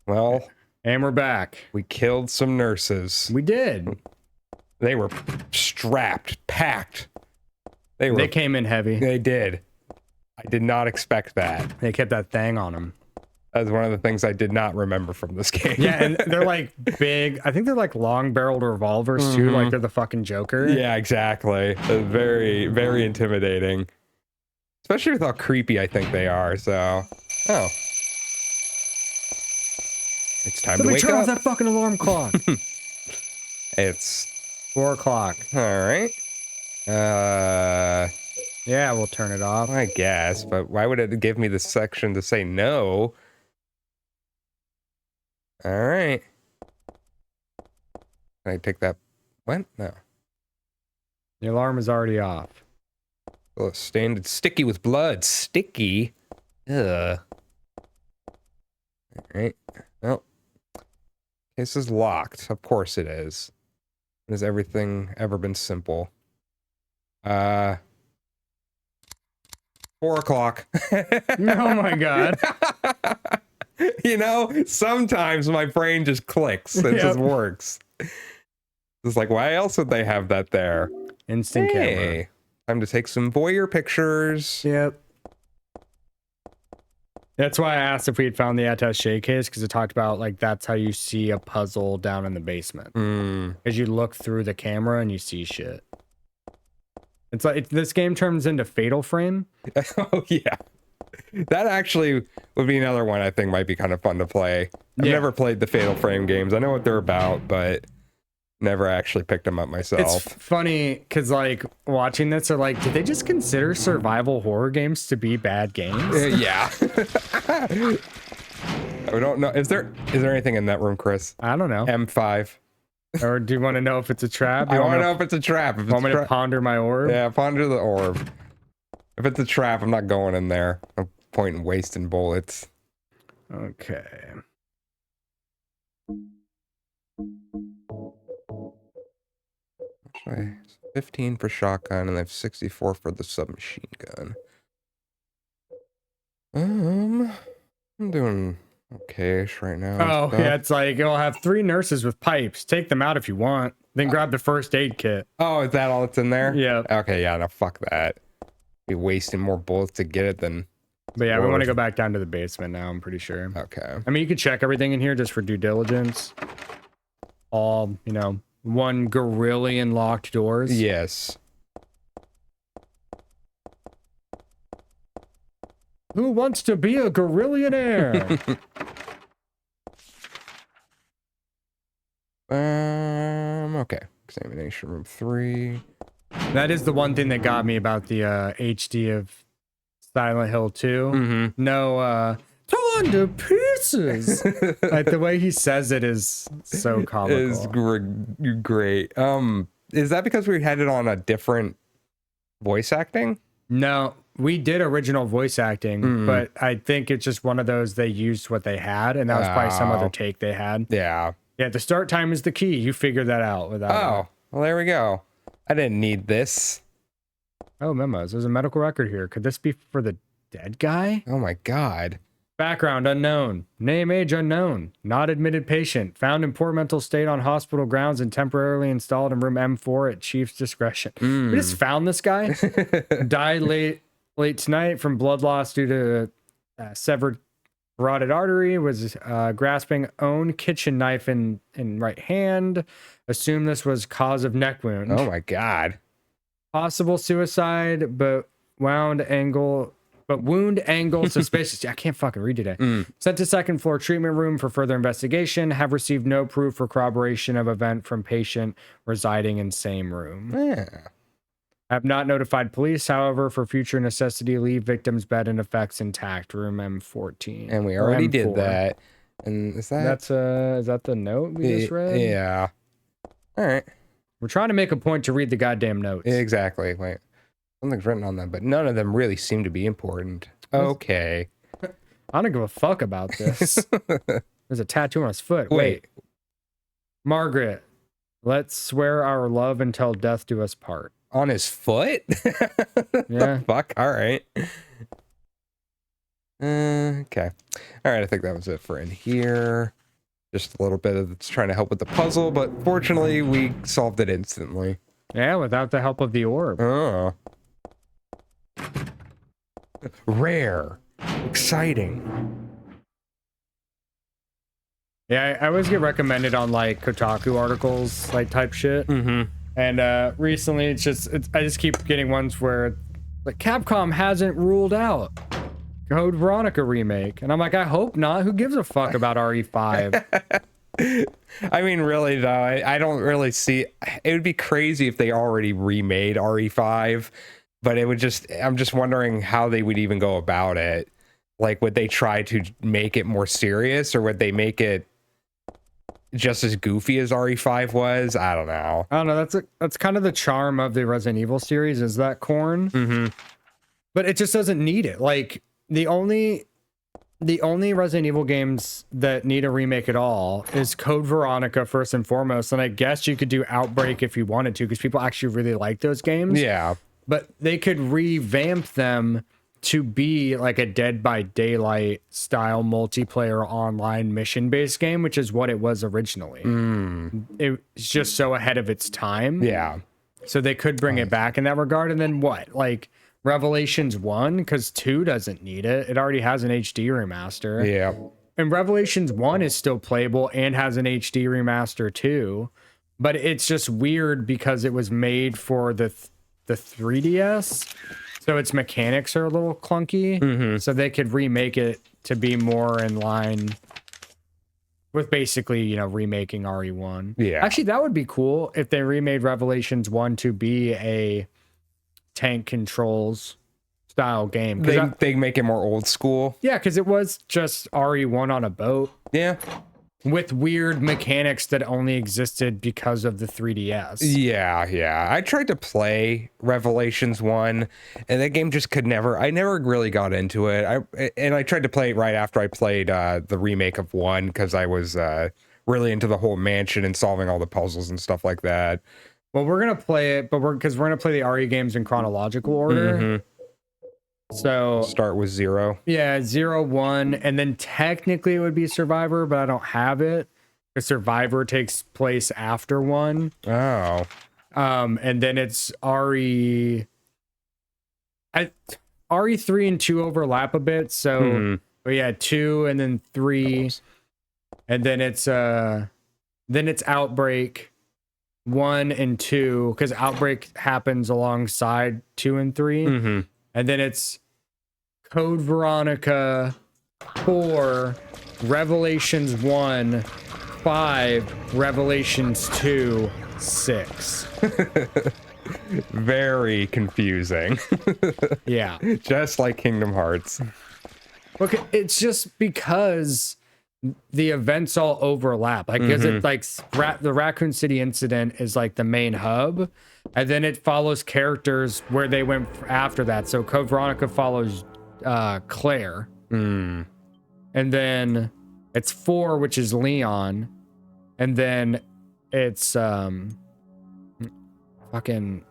Well, and we're back. we killed some nurses. We did. They were strapped, packed. They came in heavy. They did. I did not expect that. They kept that thing on them. That's one of the things I did not remember from this game. Yeah, and they're like big. I think they're like long-barreled revolvers too. Like they're the fucking Joker. Yeah, exactly. Very, very intimidating. Especially with how creepy I think they are. So, it's time to wake turn off up. that fucking alarm clock. It's 4 o'clock. all right. Yeah, we'll turn it off. I guess, but why would it give me this section to say no? All right. Can I take that? What? No. The alarm is already off. Oh, stained, sticky with blood. Sticky. Ugh. All right. Well, case is locked. Of course it is. Has everything ever been simple? 4 o'clock. Oh my god. You know, sometimes my brain just clicks. It just works. It's like, why else would they have that there? Instant camera. Time to take some voyeur pictures. Yep. That's why I asked if we had found the attaché case, because it talked about like that's how you see a puzzle down in the basement. Because you look through the camera and you see shit. It's like this game turns into Fatal Frame. Oh yeah, that actually would be another one I think might be kind of fun to play. I've never played the Fatal Frame games. I know what they're about, but never actually picked them up myself. It's funny because like watching this, are like, did they just consider survival horror games to be bad games? Yeah. I don't know. Is there anything in that room, Chris? I don't know. M5. Or do you want to know if it's a trap? I want to know if it's a trap. If want me to ponder my orb? Yeah, ponder the orb. If it's a trap, I'm not going in there. No point in wasting bullets. Okay. Actually, 15 for shotgun, and I have 64 for the submachine gun. I'm doing okay-ish right now. Oh, yeah, it's like, you'll have 3 nurses with pipes. Take them out if you want. Then grab the first aid kit. Oh, is that all that's in there? Yeah. Okay, yeah, no, fuck that. Be wasting more bullets to get it than... But yeah, we want to go back down to the basement now, I'm pretty sure. Okay. I mean, you could check everything in here just for due diligence. All, you know, 1 Gorillion locked doors. Yes. Who wants to be a Gorillionaire? Okay. Examination room 3. That is the one thing that got me about the HD of Silent Hill 2. No, torn to pieces. Like the way he says it is so comical. Is great. Is that because we had it on a different voice acting? No, we did original voice acting, but I think it's just one of those they used what they had, and that was probably some other take they had. Yeah. Yeah, the start time is the key. You figured that out without. Well, there we go. I didn't need this. Oh, memos. There's a medical record here. Could this be for the dead guy? Oh my god. Background unknown. Name, age unknown. Not admitted patient. Found in poor mental state on hospital grounds and temporarily installed in room M4 at chief's discretion. We just found this guy. Died late tonight from blood loss due to severed carotid artery. Was grasping own kitchen knife in right hand. Assume this was cause of neck wound. Oh my god. Possible suicide, but wound angle suspicious. I can't fucking read today. Sent to second floor treatment room for further investigation. Have received no proof or corroboration of event from patient residing in same room. Yeah. Have not notified police, however, for future necessity, leave victim's bed and effects intact. Room M14. And we already did that. And is that... is that the note we just read? Yeah. All right. We're trying to make a point to read the goddamn notes. Exactly. Wait. Something's written on them, but none of them really seem to be important. Okay. I don't give a fuck about this. There's a tattoo on his foot. Wait. Margaret, let's swear our love until death do us part. On his foot? Yeah. Fuck. All right. Okay. All right. I think that was it for in here. Just a little bit of it's trying to help with the puzzle, but fortunately we solved it instantly. Yeah, without the help of the orb. Oh. Rare. Exciting. Yeah, I always get recommended on like Kotaku articles, like type shit. Mm-hmm. And recently, I just keep getting ones where like Capcom hasn't ruled out Code Veronica remake, and I'm like, I hope not. Who gives a fuck about RE5? I mean, really though, I don't really see. It would be crazy if they already remade RE5, but it would just. I'm just wondering how they would even go about it. Like, would they try to make it more serious, or would they make it just as goofy as RE5 was? I don't know. I don't know. That's kind of the charm of the Resident Evil series, is that corn. Mm-hmm. But it just doesn't need it. Like the only Resident Evil games that need a remake at all is Code Veronica first and foremost, and I guess you could do Outbreak if you wanted to, because people actually really like those games. Yeah, but they could revamp them to be like a Dead by Daylight style multiplayer online mission based game, which is what it was originally. It's just so ahead of its time. yeah. So they could bring it back in that regard. And then what? Like Revelations 1, because 2 doesn't need it. It already has an HD remaster. Yeah. And Revelations 1 is still playable and has an HD remaster too. But it's just weird because it was made for the 3DS. So its mechanics are a little clunky. So they could remake it to be more in line with basically, you know, remaking RE1. Yeah. Actually, that would be cool if they remade Revelations 1 to be a tank controls style game. They make it more old school. Yeah, because it was just RE1 on a boat Yeah. with weird mechanics that only existed because of the 3DS. Yeah. I tried to play Revelations 1, and that game just I never really got into it. I tried to play it right after I played the remake of 1, because I was really into the whole mansion and solving all the puzzles and stuff like that. Well, we're gonna play it, but we're gonna play the RE games in chronological order. So Start with 0. yeah, 0, 1, and then technically it would be Survivor, but I don't have it. The Survivor takes place after 1. Oh. And then it's RE3 and 2 overlap a bit. So but yeah, 2 and then 3. And then it's Outbreak 1 and 2, because Outbreak happens alongside 2 and 3. And then it's Code Veronica 4, Revelations 1, 5, Revelations 2, 6. Very confusing. Yeah. Just like Kingdom Hearts. Look, it's just because the events all overlap. Like, because it like the Raccoon City incident is like the main hub, and then it follows characters where they went after that. So Code Veronica follows Claire, and then it's 4, which is Leon, and then it's fucking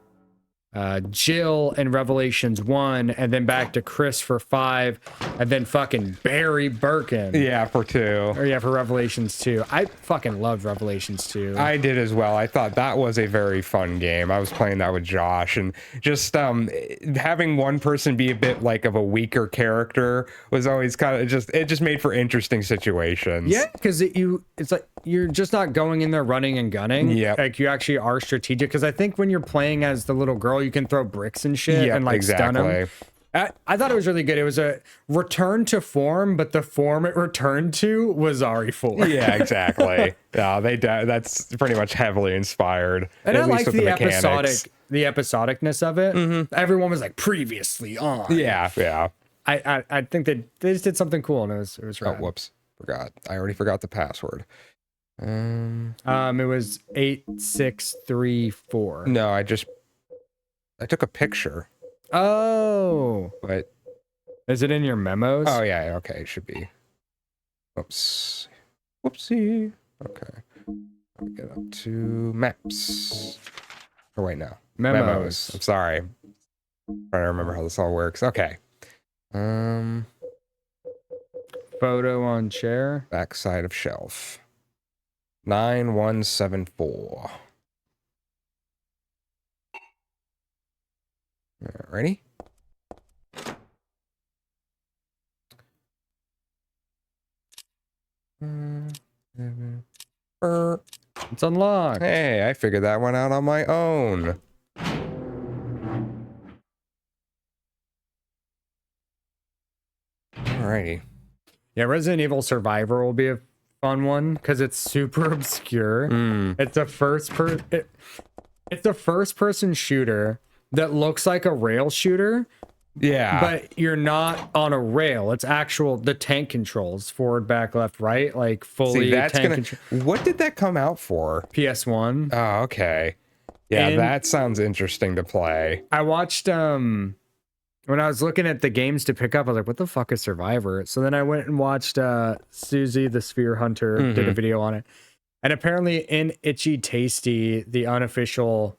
Jill in Revelations 1, and then back to Chris for 5, and then fucking Barry Birkin. Yeah, for 2. Or yeah, for Revelations 2. I fucking loved Revelations 2. I did as well. I thought that was a very fun game. I was playing that with Josh, and just having one person be a bit like of a weaker character was always kind of it just made for interesting situations. Yeah, because it's like you're just not going in there running and gunning. Yeah, like you actually are strategic. Because I think when you're playing as the little girl, you can throw bricks and shit and like stun them. I thought it was really good. It was a return to form, but the form it returned to was RE4. Yeah, exactly. That's pretty much heavily inspired. And I liked the episodicness of it. Everyone was like previously on. Yeah. I think they just did something cool, and it was rad. Oh, whoops. Forgot. I already forgot the password. It was 8634. No, I took a picture. Oh, But is it in your memos? oh yeah, okay, it should be. Oops. Whoopsie. Okay. I'll get up to maps. Oh wait, no. Memos. I'm sorry. I'm trying to remember how this all works. Okay. Photo on chair. Backside of shelf. 9174. Ready? It's unlocked. Hey, I figured that one out on my own. Alrighty. Yeah, Resident Evil Survivor will be a fun one because it's super obscure. It's a it's a first person shooter that looks like a rail shooter, Yeah. but you're not on a rail. It's the tank controls, forward, back, left, right, like fully See, that's tank gonna. What did that come out for? PS1. Oh, okay. Yeah, And- that sounds interesting to play. I watched when I was looking at the games to pick up, I was like, what the fuck is Survivor? So then I went and watched Susie the Sphere Hunter did a video on it. And apparently in Itchy Tasty, the unofficial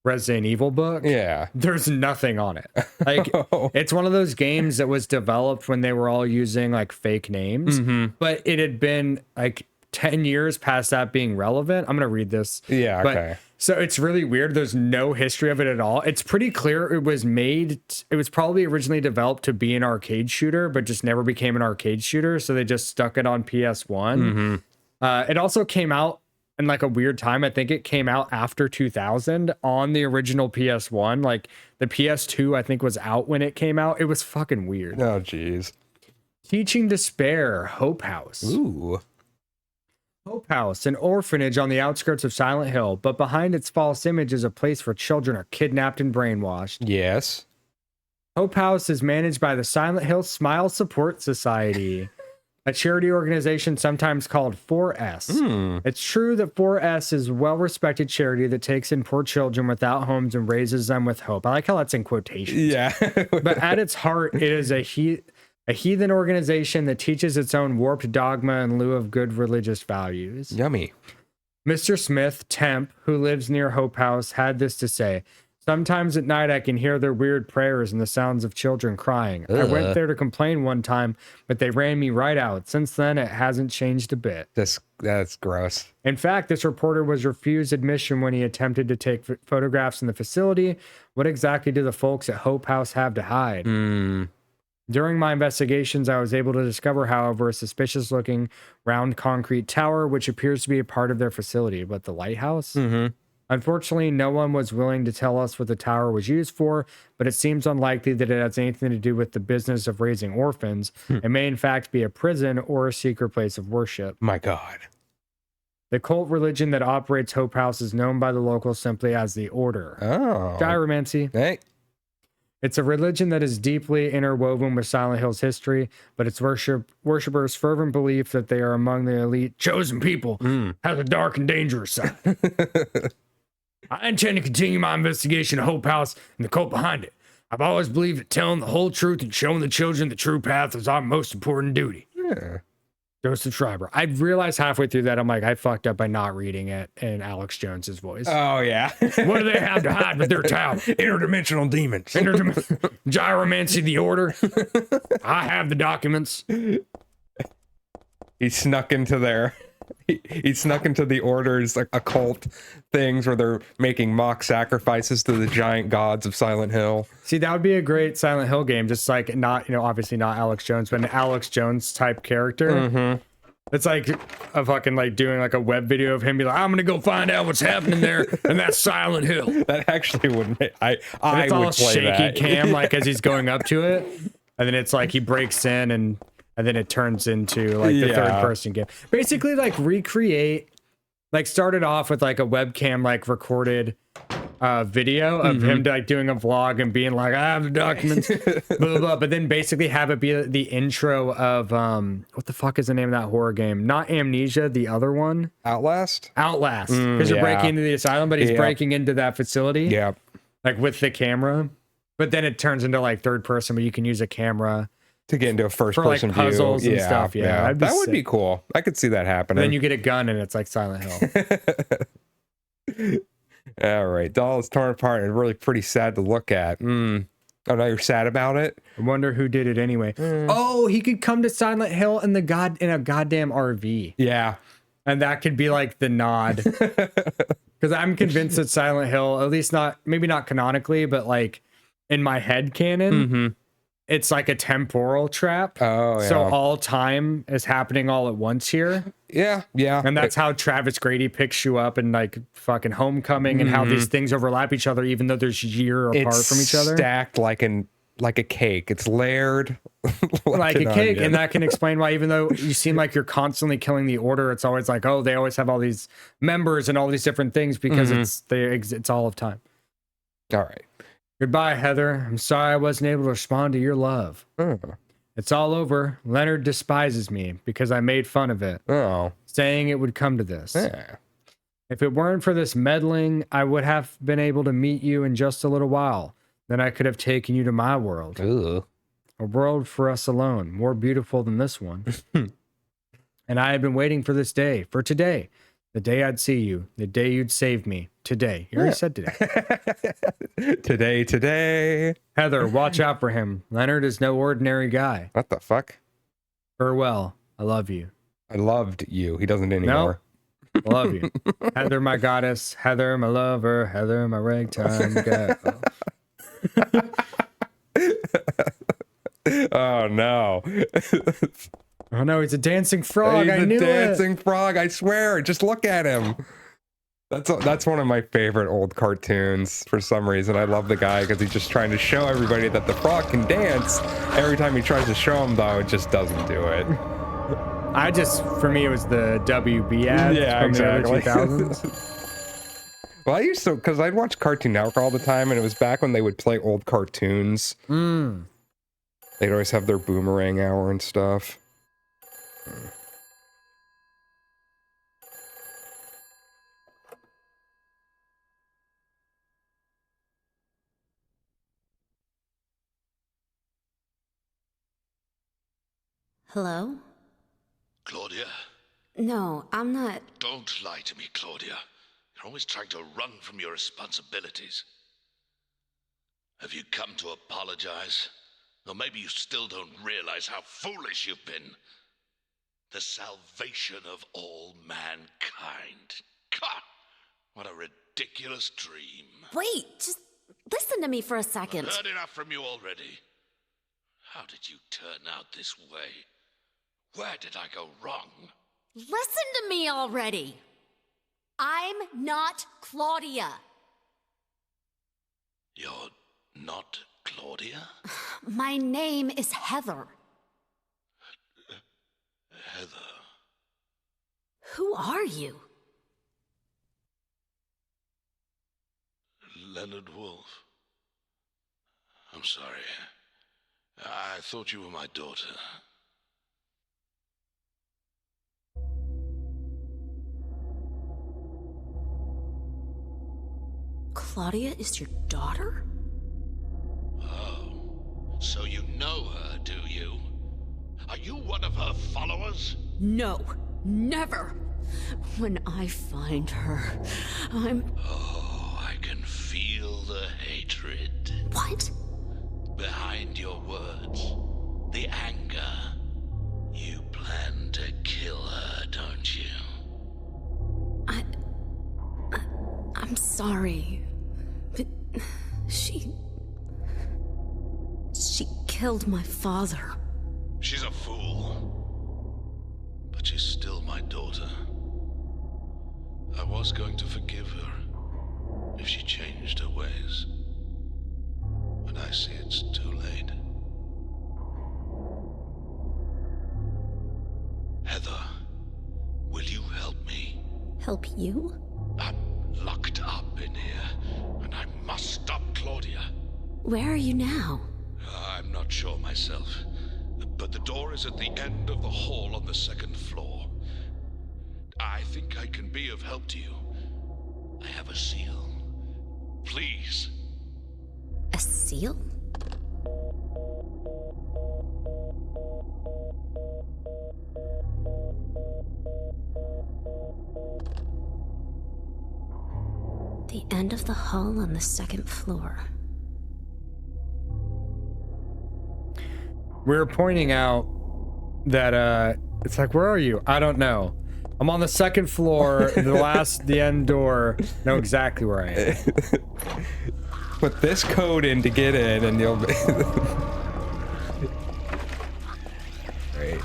Resident Evil book, Yeah. there's nothing on it. Like Oh. it's one of those games that was developed when they were all using like fake names, but it had been like 10 years past that being relevant. I'm going to read this. Yeah, But- okay. So it's really weird. There's no history of it at all. It's pretty clear it was probably originally developed to be an arcade shooter, but just never became an arcade shooter. So they just stuck it on PS1. It also came out in like a weird time. I think it came out after 2000 on the original PS1. Like the PS2, I think, was out when it came out. It was fucking weird. Oh, jeez. Teaching Despair, Hope House. Ooh. Hope House, an orphanage on the outskirts of Silent Hill, but behind its false image is a place where children are kidnapped and brainwashed. Yes. Hope House is managed by the Silent Hill Smile Support Society, a charity organization sometimes called 4S. It's true that 4S is a well-respected charity that takes in poor children without homes and raises them with hope. I like how that's in quotations. Yeah. But at its heart, it is a heathen organization that teaches its own warped dogma in lieu of good religious values. Yummy. Mr. Smith, temp, who lives near Hope House, had this to say. Sometimes at night I can hear their weird prayers and the sounds of children crying. I went there to complain one time, but they ran me right out. Since then, it hasn't changed a bit. That's gross. In fact, this reporter was refused admission when he attempted to take photographs in the facility. What exactly do the folks at Hope House have to hide? During my investigations, I was able to discover, however, a suspicious looking round concrete tower, which appears to be a part of their facility. But the lighthouse? Unfortunately, no one was willing to tell us what the tower was used for, but it seems unlikely that it has anything to do with the business of raising orphans. It may, in fact, be a prison or a secret place of worship. My God. The cult religion that operates Hope House is known by the locals simply as the Order. Oh. Gyromancy. Hey. It's a religion that is deeply interwoven with Silent Hill's history, but its worshippers' fervent belief that they are among the elite chosen people has a dark and dangerous side. I intend to continue my investigation of Hope House and the cult behind it. I've always believed that telling the whole truth and showing the children the true path is our most important duty. Yeah. Joseph Schreiber. I realized halfway through that, I'm like, I fucked up by not reading it in Alex Jones's voice. Oh, yeah. What do they have to hide with their tower? Interdimensional demons. Gyromancy, the Order. I have the documents. He snuck into their... He snuck into the Order's like occult things where they're making mock sacrifices to the giant gods of Silent Hill. See, that would be a great Silent Hill game. Just like not, obviously not Alex Jones, but an Alex Jones type character. It's like a fucking like doing like a web video of him be like, I'm gonna go find out what's happening there, and that's Silent Hill. That actually would make, I It's all would play shaky that. cam like as he's going up to it, and then it's like he breaks in and then it turns into like the third person game. Basically like recreate, like started off with like a webcam like recorded video of him like doing a vlog and being like, I have the documents, blah, blah, blah, but then basically have it be the intro of what the fuck is the name of that horror game? Not Amnesia, the other one. Outlast? Outlast. Because you're breaking into the asylum, but he's breaking into that facility. Yeah. Like with the camera. But then it turns into like third person, but you can use a camera To get into a first for like person puzzles view. and stuff. Yeah, that'd be that would be sick. cool. I could see that happening. And then you get a gun and it's like Silent Hill. All right. Doll is torn apart and really pretty sad to look at. Oh, now you're sad about it? I wonder who did it anyway. Oh, he could come to Silent Hill in a goddamn RV. Yeah. And that could be like the nod. Because I'm convinced that Silent Hill, at least maybe not canonically, but like in my head canon, it's like a temporal trap. Oh, yeah. So all time is happening all at once here. Yeah. And that's how Travis Grady picks you up in like fucking Homecoming and how these things overlap each other, even though there's year apart from each other. Stacked like a cake. It's layered like a cake. onion. And that can explain why, even though you seem like you're constantly killing the Order, it's always like, oh, they always have all these members and all these different things because it's all of time. All right. Goodbye, Heather. I'm sorry I wasn't able to respond to your love. Oh. It's all over. Leonard despises me because I made fun of it, Oh. saying it would come to this. Yeah. If it weren't for this meddling, I would have been able to meet you in just a little while. Then I could have taken you to my world. Ugh. A world for us alone, more beautiful than this one. And I had been waiting for this day, for today. The day I'd see you, the day you'd save me. Today. You already said today. Today. Heather, watch out for him. Leonard is no ordinary guy. What the fuck? Farewell. I love you. I loved you. He doesn't anymore. I love you. Heather, my goddess. Heather, my lover. Heather, my ragtime gal. Oh no. Oh no, he's a dancing frog. I knew He's a dancing it. frog. I swear. Just look at him. That's one of my favorite old cartoons for some reason. I love the guy because he's just trying to show everybody that the frog can dance. Every time he tries to show them, though, it just doesn't do it. For me, it was the WB ad from the early 2000s. Well, I used to, because I'd watch Cartoon Network all the time, and it was back when they would play old cartoons. They'd always have their Boomerang hour and stuff. Hello? Claudia? No, I'm not. Don't lie to me, Claudia. You're always trying to run from your responsibilities. Have you come to apologize? Or maybe you still don't realize how foolish you've been. The salvation of all mankind. God, what a ridiculous dream. Wait, just listen to me for a I've second. heard enough from you already. How did you turn out this way? Where did I go wrong? Listen to me already. I'm not Claudia. You're not Claudia? My name is Heather. Heather. Who are you? Leonard Wolf. I'm sorry. I thought you were my daughter. Claudia is your daughter? Oh, so you know her, do you? Are you one of her followers? No, never. When I find her, Oh, I can feel the hatred. What? Behind your words, the anger. You plan to kill her, don't you? I'm sorry. But she killed my father. She's a fool. But she's still my daughter. I was going to forgive her if she changed her ways. But I see it's too late. Heather, will you help me? Help you? I'm locked up in here, and I must stop Claudia. Where are you now? I'm not sure myself, but the door is at the end of the hall on the second floor. I think I can be of help to you. I have a seal. Please. A seal? The end of the hall on the second floor. We were pointing out that it's like, where are you? I don't know. I'm on the second floor, the end door. Know exactly where I am. Put this code in to get in, and you'll be. Great.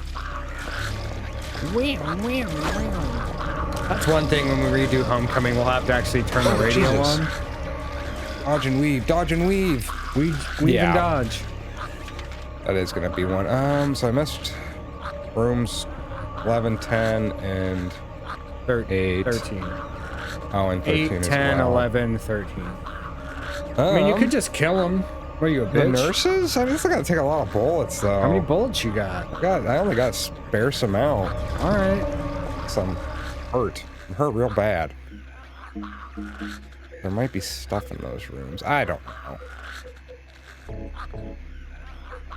That's one thing when we redo Homecoming, we'll have to actually turn the radio Jesus. on. Dodge and weave, dodge and weave. Weave Yeah. and dodge. That is gonna be one. So I missed rooms 11, 10, and 8. 13. Oh, and 13 8, as 10, well. 11, 13. I mean, you could just kill them. What are you, a The bitch? nurses? I just gotta take a lot of bullets, though. How many bullets you got? I only got a sparse amount. All right. So I'm hurt. I'm hurt real bad. There might be stuff in those rooms. I don't know.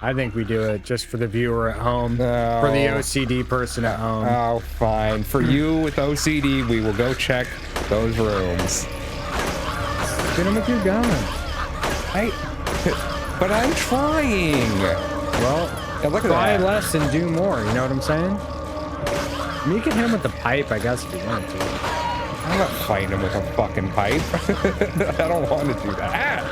I think we do it just for the viewer at home. No. For the OCD person at home. Oh, fine. For you with OCD, we will go check those rooms. Get him with your gun. But I'm trying. Well, Yeah, look at buy that. less and do more. You know what I'm saying? I mean, you can hit him with the pipe, I guess, if you want to. I'm not fighting him with a fucking pipe. I don't want to do that.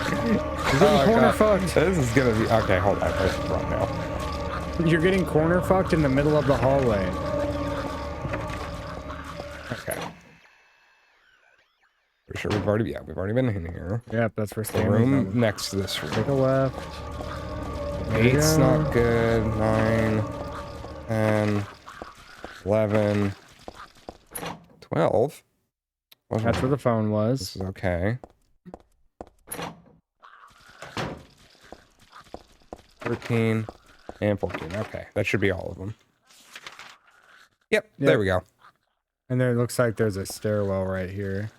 You're getting corner fucked. This is gonna be okay. Hold on, let's run now. You're getting corner fucked in the middle of the hallway. Okay. For sure, we've already been in here. Yep, that's where The Stanley's room coming. next to this Take room. a left. 8's Yeah. not good. 9, 10, 11, 12. That's where the phone This was. is okay. 13 and 14. Okay, that should be all of them. Yep, there Yep. we go. And there looks like there's a stairwell right here.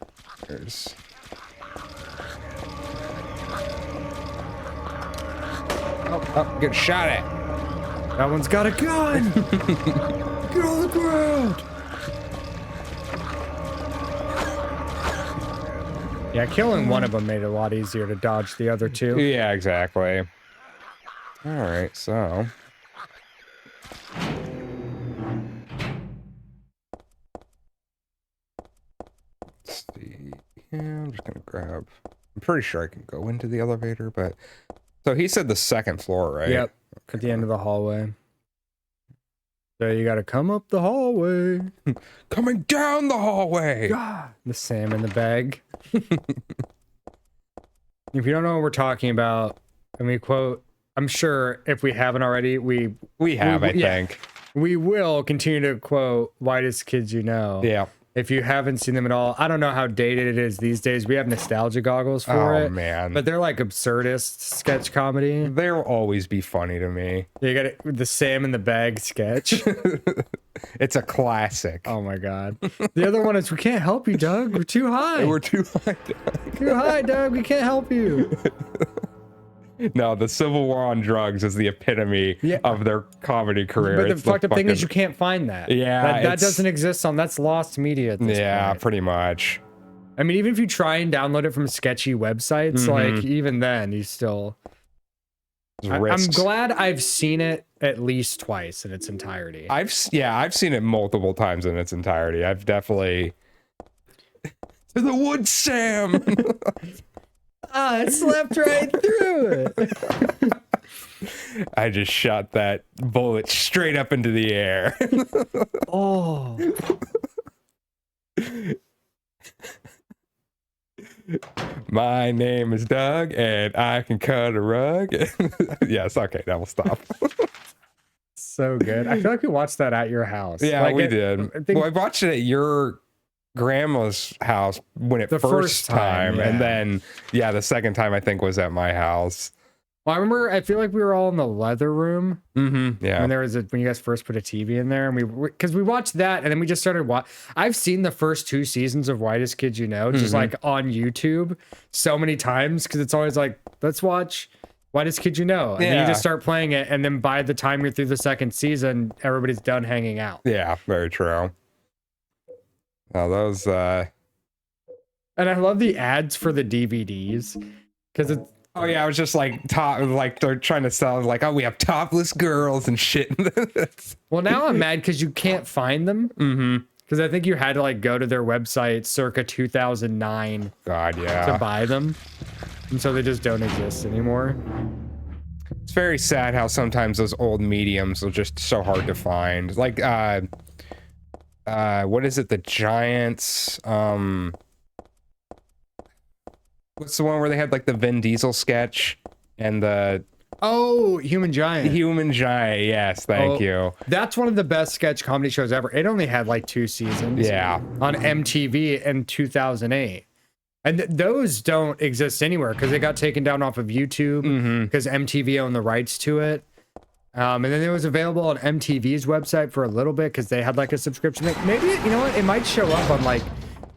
There's. Oh, get shot at. That one's got a gun! Get on the ground! Yeah, killing one of them made it a lot easier to dodge the other two. Yeah, exactly. All right, so. Let's see. Yeah, I'm just gonna grab. I'm pretty sure I can go into the elevator, but. So he said the second floor, right? Yep, at the end of the hallway. So you gotta come up the hallway. Coming down the hallway. The Sam in the bag. If you don't know what we're talking about, and we quote, I'm sure if we haven't already, we I yeah. think. we will continue to quote Whitest Kids You Know. Yeah. If you haven't seen them at all, I don't know how dated it is these days. We have nostalgia goggles for Oh it. man. But they're like absurdist sketch comedy. They'll always be funny to me. You got the Sam in the bag sketch. It's a classic. Oh my god. The other one is we can't help you, Doug. We're too high. We're too high. Too high, Doug. We can't help you. No, the Civil War on drugs is the epitome Yeah. of their comedy career. But the It's fucked up thing is fucking- you can't find that. Yeah, That it's- doesn't exist on that's lost media at this Yeah, point. pretty much. I mean, even if you try and download it from sketchy websites, Mhm. like even then you still I'm Risks. glad I've seen it at least twice in its entirety. I've seen it multiple times in its entirety. I've definitely to the woods, Sam. It slept right through it. I just shot that bullet straight up into the air. Oh. My name is Doug, and I can cut a rug. Yes, okay, that will stop. So good. I feel like we watched that at your house. Yeah, Like, we it- did. I think Well, I watched it at your grandma's house when it The first first time, time, and yeah. then the second time I think was at my house. well, I remember I feel like we were all in the leather room Mm-hmm. Yeah. when there was when you guys first put a TV in there, and because we watched that, and then we just started I've seen the first 2 seasons of Whitest Kids You Know, just Mhm. like on YouTube so many times because it's always like, let's watch Whitest Kids You Know, and then you Yeah. just start playing it, and then by the time you're through the second season, everybody's done hanging out. Yeah, very true. Oh, those And I love the ads for the DVDs because it's oh yeah, I was just like like they're trying to sell like, oh, we have topless girls and shit. well, now I'm mad because you can't find them. Mm-hmm. Because I think you had to like go to their website circa 2009 God, to yeah. buy them. And so they just don't exist anymore. It's very sad how sometimes those old mediums are just so hard to find. Like, what is it? The Giants. What's the one where they had like the Vin Diesel sketch and the Oh, Human Giant. Human Giant? Yes, thank you. That's one of the best sketch comedy shows ever. It only had like 2 seasons. Yeah. On MTV in 2008. And those don't exist anywhere because they got taken down off of YouTube because MTV owned the rights to it. And then it was available on MTV's website for a little bit because they had like a subscription. Maybe, you know what? It might show up on like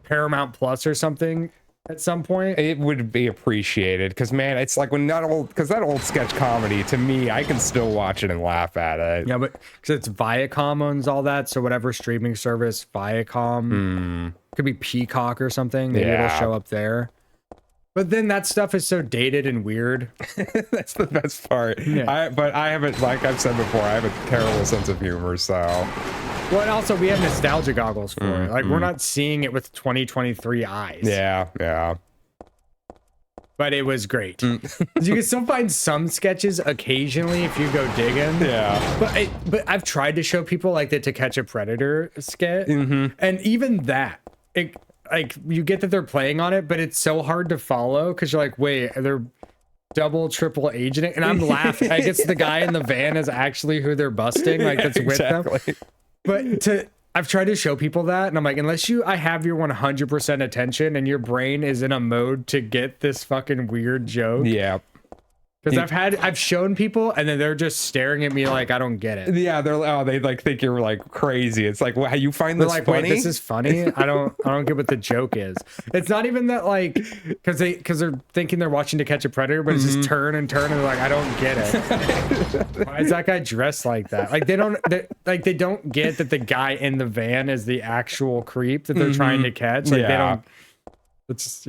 Paramount Plus or something at some point. It would be appreciated because, man, it's like when that old sketch comedy, to me, I can still watch it and laugh at it. Yeah, but because it's Viacom owns all that. So whatever streaming service, Viacom, could be Peacock or something. Maybe it'll Yeah. show up there. But then that stuff is so dated and weird. That's the best part. Yeah. But I haven't, like I've said before, I have a terrible sense of humor, so. Well, and also we have nostalgia goggles for it. Like we're not seeing it with 2023 eyes. Yeah. But it was great. You can still find some sketches occasionally if you go digging. Yeah. But I've tried to show people like the To Catch a Predator skit, and even that, like you get that they're playing on it, but it's so hard to follow because you're like, wait, they're double, triple agent it, and I'm laughing. I guess the guy in the van is actually who they're busting, like that's with them. But I've tried to show people that, and I'm like, unless I have your 100% attention and your brain is in a mode to get this fucking weird joke. Yeah. Because I've shown people, and then they're just staring at me like I don't get it. Yeah, they like think you're like crazy. It's like, well, you find They're this like, funny? wait, this is funny. I don't get what the joke is. It's not even that like because they're thinking they're watching To Catch a Predator, but it's just turn and turn, and they're like, I don't get it. Why is that guy dressed like that? Like they don't get that the guy in the van is the actual creep that they're trying to catch. Like they don't. It's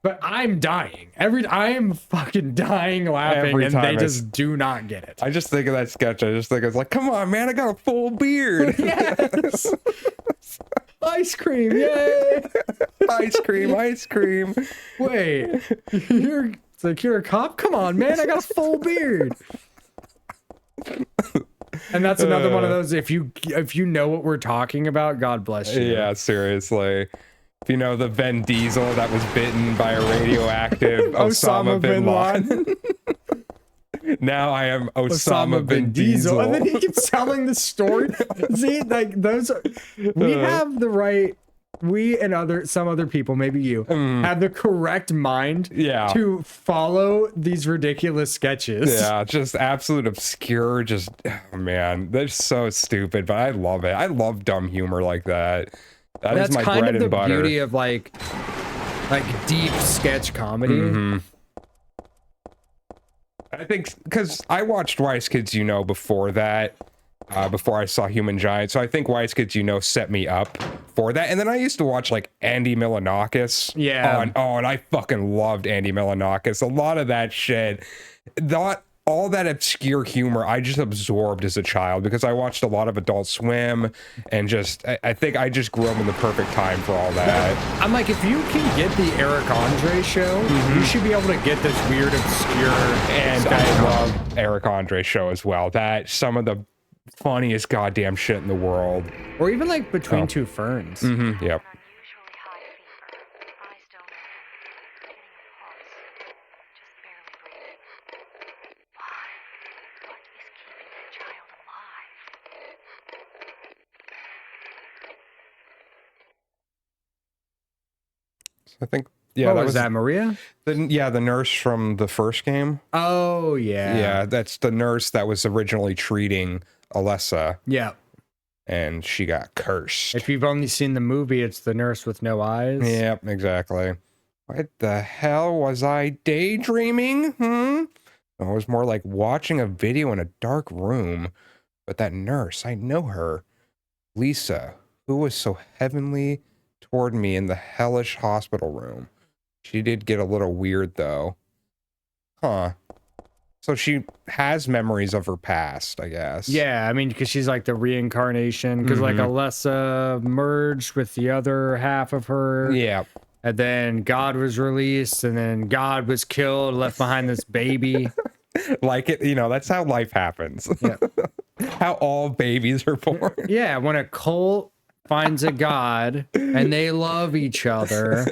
But I'm dying. I am fucking dying laughing, Every and time they just do not get it. I just think of that sketch. I just think it's like, come on, man, I got a full beard. Yes. Ice cream, yay! Ice cream. Wait, you're a cop? Come on, man, I got a full beard. And that's another one of those. If you know what we're talking about, God bless you. Yeah, seriously. If you know the Vin Diesel that was bitten by a radioactive Osama bin Laden. Now I am Osama bin Diesel. And then he keeps telling the story. See, like we have the right. We and some other people, maybe you, have the correct mind to follow these ridiculous sketches. Yeah, just absolute obscure, oh man, they're so stupid, but I love it. I love dumb humor like that. That's my kind bread of the and butter. beauty of like deep sketch comedy. I think because I watched Wise Kids U Know before that, before I saw Human Giant, so I think Wise Kids U Know set me up for that. And then I used to watch like Andy Milonakis. And I fucking loved Andy Milonakis. A lot of that shit, all that obscure humor I just absorbed as a child because I watched a lot of Adult Swim and I think I just grew up in the perfect time for all that. I'm like, if you can get the Eric Andre show, you should be able to get this weird, obscure, and I love Eric Andre's show as well. That's some of the funniest goddamn shit in the world. Or even like Between Two Ferns. Yep. Unusually high fever. Eyes don't open. Getting a pulse. Just barely breathing. Why? What is keeping that child alive? I think, What was that, Maria? the nurse from the first game. Oh, yeah. Yeah, that's the nurse that was originally treating Alessa, Yeah. and she got cursed. If you've only seen the movie, it's the nurse with no eyes. Yep, exactly. What the hell was I daydreaming? It was more like watching a video in a dark room. But that nurse, I know her. Lisa, who was so heavenly toward me in the hellish hospital room. She did get a little weird, though. Huh. So she has memories of her past, I guess. Yeah, I mean, because she's like the reincarnation. Because like Alessa merged with the other half of her. Yeah. And then God was released, and then God was killed, left behind this baby. Like it, that's how life happens. Yeah. How all babies are born. Yeah, when a cult finds a god and they love each other,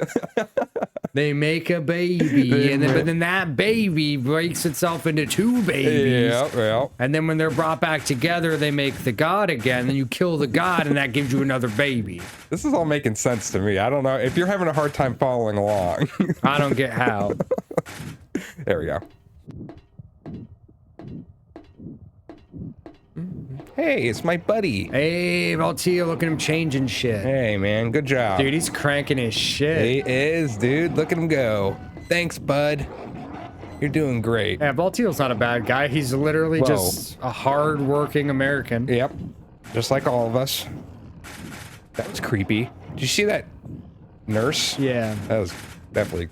they make a baby, but then that baby breaks itself into two babies. Yeah. And then when they're brought back together, they make the god again. Then you kill the god, and that gives you another baby. This is all making sense to me. I don't know if you're having a hard time following along. I don't get how. There we go. Hey, it's my buddy. Hey, Valtia, look at him changing shit. Hey, man, good job. Dude, he's cranking his shit. He is, dude. Look at him go. Thanks, bud. You're doing great. Yeah, Valtiel's not a bad guy. He's literally Whoa. just a hard-working American. Yep. Just like all of us. That was creepy. Did you see that nurse? Yeah. That was definitely,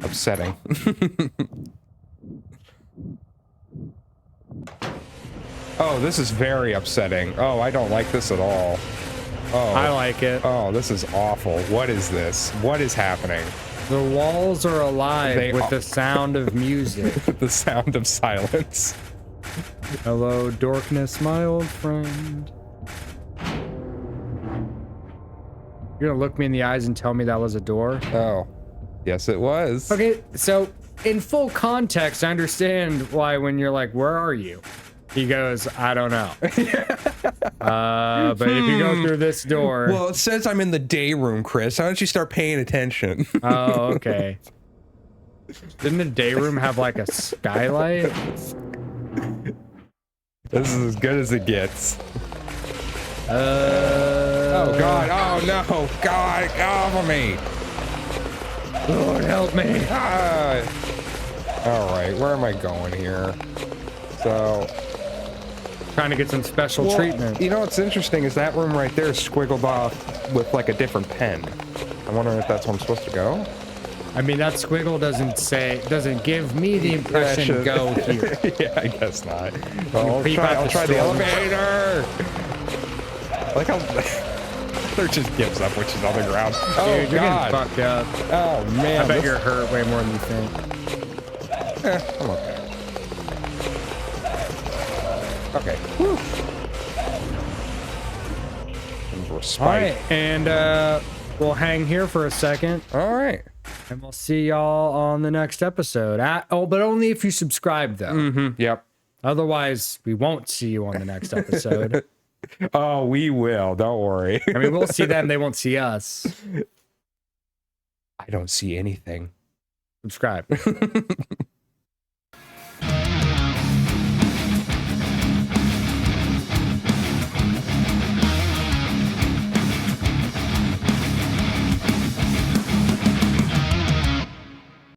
upsetting. Oh, this is very upsetting. Oh, I don't like this at all. Oh. I like it. Oh, this is awful. What is this? What is happening? The walls are alive They with are- the sound of music. The sound of silence. Hello, Dorkness, my old friend. You're gonna look me in the eyes and tell me that was a door? Oh, yes, it was. Okay, so in full context, I understand why when you're like, where are you? He goes, I don't know. But if you go through this door. Well, it says I'm in the day room, Chris. Why don't you start paying attention? Oh, okay. Didn't the day room have like a skylight? This is as good as it gets. Oh, Oh, God. Oh, no. God, get off of me. Lord, help me. Ah. All right, where am I going here? So, Trying to get some special well, treatment. you know what's interesting is that room right there is squiggled off with like a different pen. I'm wondering if that's where I'm supposed to go. I mean, that squiggle doesn't give me the impression go here. Yeah, I guess not. Well, I'll peep try, out I'll the try the storm. elevator. Like how They're just gives up, which is on the ground. Oh, Dude, you're God. getting fucked up. Oh, man. I bet this- you're hurt way more than you think. I'm okay. Okay. Whew. Respite. All right, and we'll hang here for a second, All right. and we'll see y'all on the next episode. But only if you subscribe, though. Mm-hmm. Yep. Otherwise, we won't see you on the next episode. Oh, we will. Don't worry. I mean, we'll see them; they won't see us. I don't see anything. Subscribe.